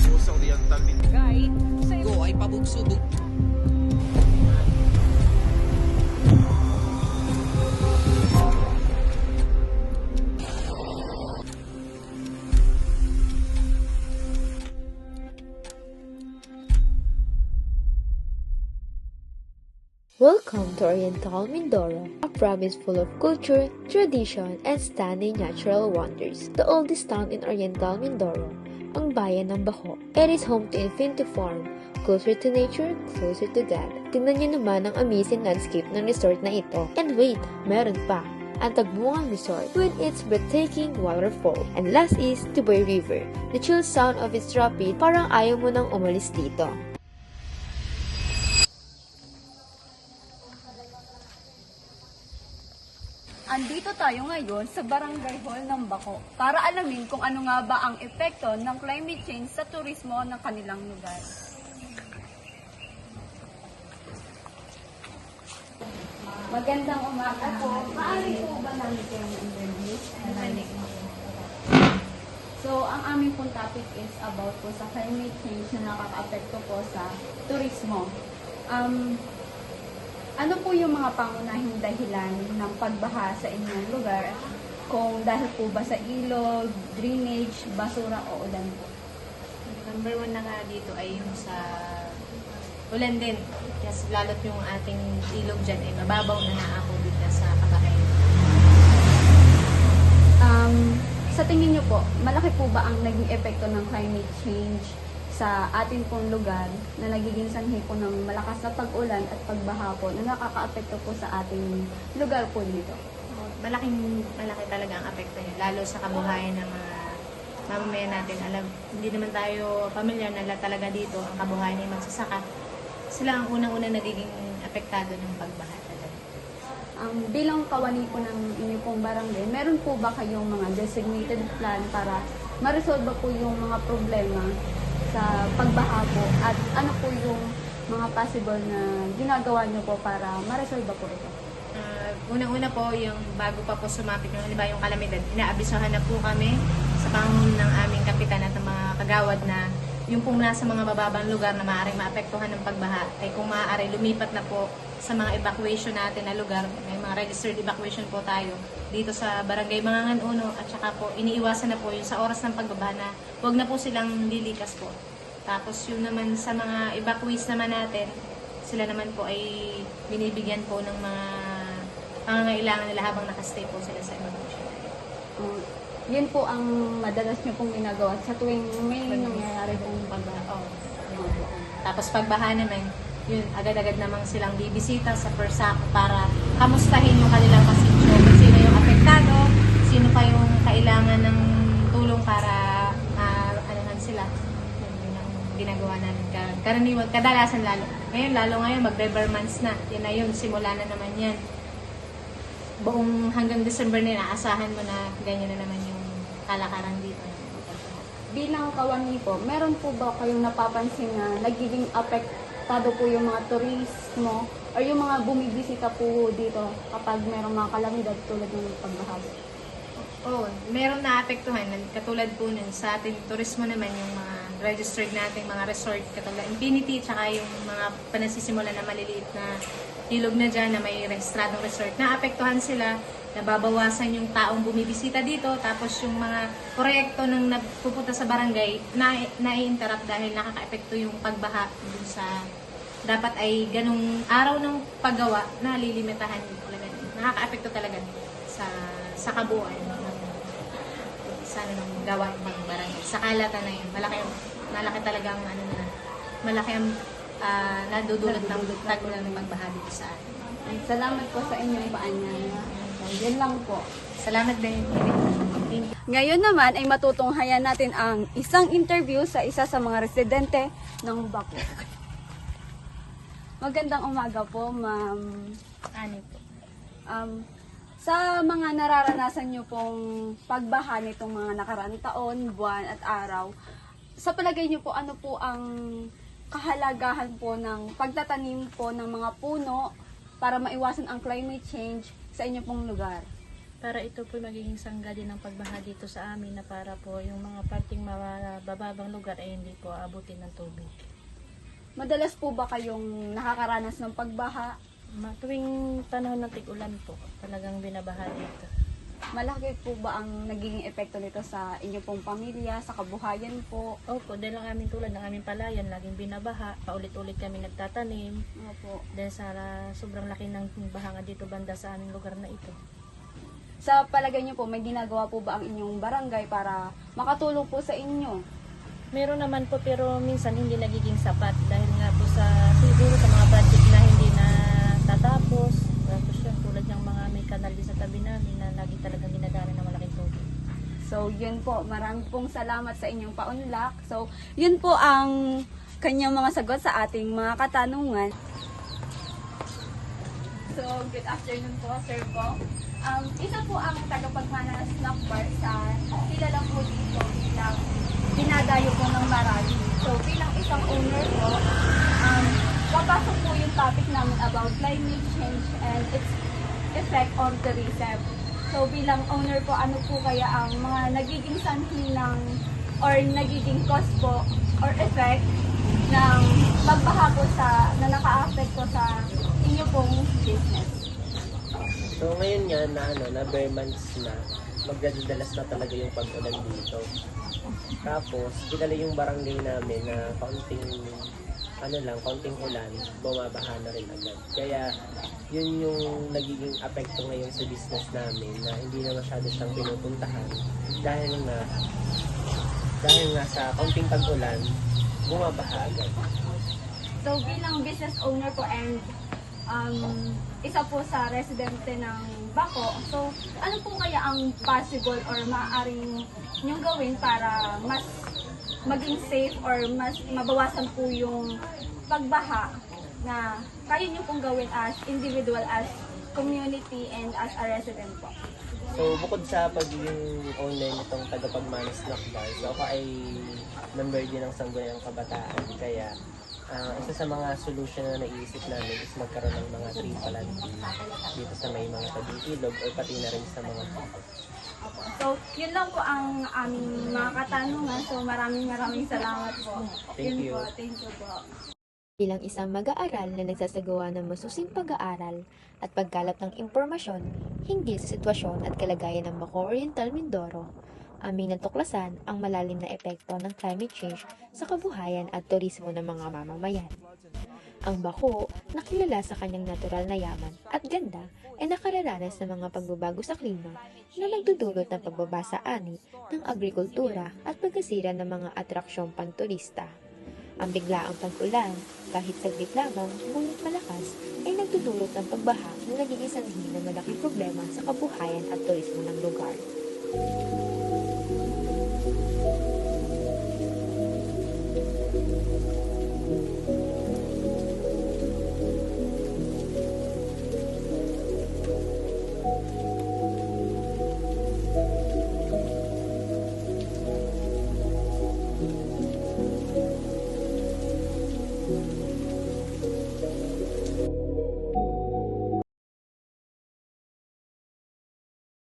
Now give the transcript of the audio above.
po sa Oriental Mindoro. Guy, Go ay pabugsubog. Welcome to Oriental Mindoro, a province full of culture, tradition, and stunning natural wonders. The oldest town in Oriental Mindoro, ang bayan ng Baco. It is home to Infinity Farm, closer to nature, closer to God. Tingnan niyo naman ang amazing landscape ng resort na ito. And wait, meron pa! Ang Tagbuangan Resort with its breathtaking waterfall. And last is Tubay River. The chill sound of its rapid, parang ayaw mo nang umalis dito. andito tayo ngayon sa Barangay Hall ng Baco para alamin kung ano nga ba ang epekto ng climate change sa turismo ng kanilang lugar. Magandang umaga po. Maaari po ba namin kayong interview? So, ang aming pong topic is about po sa climate change na nakaka-apekto po sa turismo. Ano po yung mga pangunahing dahilan ng pagbaha sa inyong lugar? Kung dahil po ba sa ilog, drainage, basura o ulan po? Number one na nga dito ay yung sa ulan din. Kasi lalo't yung ating ilog dyan ay mababaw na naako dito sa Kabahay. Sa tingin niyo po, malaki po ba ang naging epekto ng climate change sa atin pong lugar na nagiging sanhi po ng malakas na pag-ulan at pagbaha po na nakaka-apekto po sa ating lugar po dito? Malaki talaga ang apekto niya, lalo sa kabuhayan ng mga mamamayan natin. Hindi naman tayo pamilyar na talaga dito ang kabuhayan ng magsasaka. Sila ang unang-unang nagiging apektado ng pagbaha talaga. Bilang kawani po ng inyo pong barangay, meron po ba kayong mga designated plan para ma-resolve po yung mga problema sa pagbaha po at ano po yung mga possible na ginagawa nyo po para ma-resolve po ito? Unang-una po, yung bago pa po sumapit yung halimbawa yung kalamidad, inaabisahan na po kami sa pangunan ng aming kapitan at ng mga kagawad na yung pong nasa mga bababang lugar na maaaring maapektuhan ng pagbaha ay kung maaari lumipat na po sa mga evacuation natin na lugar. May mga registered evacuation po tayo dito sa Barangay Mangangan Uno at saka po iniiwasan na po yung sa oras ng pagbabaha na huwag na po silang lilikas po. Tapos yung naman sa mga evacuees naman natin, sila naman po ay binibigyan po ng mga pangangailangan nila habang nakastay po sila sa evacuation. Yun po ang madalas nyo pong ginagawa sa tuwing may nangyayari pong pagbaha. Tapos pagbaha naman, yun, agad-agad namang silang bibisita sa Persako para kamustahin yung kanilang pasityo. Kung sino yung apektado, sino pa yung kailangan ng tulong para anuhan sila. Yun ang ginagawa namin. Karaniwan, kadalasan lalo. Ngayon, mag-River months na. Yan na yun, simula na naman yan. Buong hanggang December na naasahan mo na ganyan na naman yung kalakaran dito. Bilang kawani po, meron po ba kayong napapansin na nagiging apektado po yung mga turismo o yung mga bumibisita po dito kapag merong mga kalamidad tulad ng pagbaha? Oo, meron na apektuhan. Katulad po nun sa ating turismo naman, yung mga registered nating mga resort, katulad Infinity, tsaka yung mga panasisimula na maliliit na ilog na dyan na may rehistradong resort. Naapektuhan sila, nababawasan yung taong bumibisita dito, tapos yung mga proyekto nang nagpupunta sa barangay, na-interrupt dahil nakaka-epekto yung pagbaha dun sa dapat ay ganung araw ng paggawa na lilimitahan talaga. Nakaka-epekto talaga sa kabuuan ng gawain ng barangay. Sa kalatan na yun, malaki talaga ang malaki ang nadudulot ng tagulan ng pagbaha dito sa atin. Salamat po sa inyong paanyaya. Yan lang po. Salamat din. Ngayon naman ay matutunghayan natin ang isang interview sa isa sa mga residente ng Baco. Magandang umaga po, Ma'am. Ani po. Sa mga nararanasan nyo pong pagbaha nitong mga nakaraang taon, buwan at araw, sa palagay nyo po, ano po ang kahalagahan po ng pagtatanim po ng mga puno para maiwasan ang climate change sa inyo pong lugar? para ito po magiging sangga din ng pagbaha dito sa amin na para po yung mga parting mababang lugar ay hindi po aabutin ng tubig. Madalas po ba kayong nakakaranas ng pagbaha? Tuwing panahon ng tig-ulan po, talagang binabaha dito. Malaki po ba ang naging epekto nito sa inyo pong pamilya, sa kabuhayan po? Opo, dahil ang aming tulad ng aming palayan, laging binabaha, paulit-ulit kami nagtatanim. Opo. Dahil sa sobrang laki ng baha nga dito banda sa aming lugar na ito. Sa palagay niyo po, may ginagawa po ba ang inyong barangay para makatulong po sa inyo? Meron naman po pero minsan hindi nagiging sapat dahil nga po sa siguro sa mga project na hindi na tatapos. Tapos yun, tulad ng mga may kanal din sa tabi namin na lagi talagang dinadaanan ng malaking tubig. So, yun po. Marami pong salamat sa inyong paunlak. So, yun po ang kanyang mga sagot sa ating mga katanungan. So, good afternoon po, Sir Bong. Isa po ang tagapagmana ng snack bar sa kilala po dito bilang dinadayo po ng marami. So, bilang isang owner po, papasok po yung topic namin about climate change and its effect on tourism. So, bilang owner po, ano po kaya ang mga nagiging sanhi ng or nagiging cause po or effect ng pagbaha po na naka-affect po sa inyo pong business? So ngayon nga na bare months na, magdadalas na talaga yung pag-ulan dito. Tapos, kilala yung barangay namin na kaunting ulan, bumabaha na rin agad. Kaya, yun yung nagiging apekto ngayon sa business namin na hindi na masyado siyang pinupuntahan dahil nga sa kaunting pag-ulan, bumabaha agad. So, bilang business owner po and isa po sa residente ng Baco, so ano po kaya ang possible or maaaring niyong gawin para mas maging safe or mas mabawasan po yung pagbaha na kaya niyo pong gawin as individual, as community, and as a resident po? So, bukod sa pagiging owner nitong tagapagmana snack bar, so ako ay member din ng Sangguniang Kabataan. Kaya, isa sa mga solution na naiisip namin is magkaroon ng mga tree planting dito sa may mga tabing ilog o pati na rin sa mga So, yun lang po ang aming mga katanungan. So, maraming salamat po. Thank you. Thank you po. Bilang isang mag-aaral na nagsasagawa ng masusing pag-aaral at pagkalap ng impormasyon hinggil sa sitwasyon at kalagayan ng Baco Oriental, Mindoro, aming natuklasan ang malalim na epekto ng climate change sa kabuhayan at turismo ng mga mamamayan. Ang Baco, na kilala sa kanyang natural na yaman at ganda, ay nakararanas ng mga pagbabago sa klima na nagdudulot ng pagbaba sa ani ng agrikultura at pagkasira ng mga atraksyong panturista. Ang biglaang pag-ulan, kahit saglit lamang, ngunit malakas, ay nagdudulot ng pagbaha na nagiging sanhi ng malaking problema sa kabuhayan at turismo ng lugar.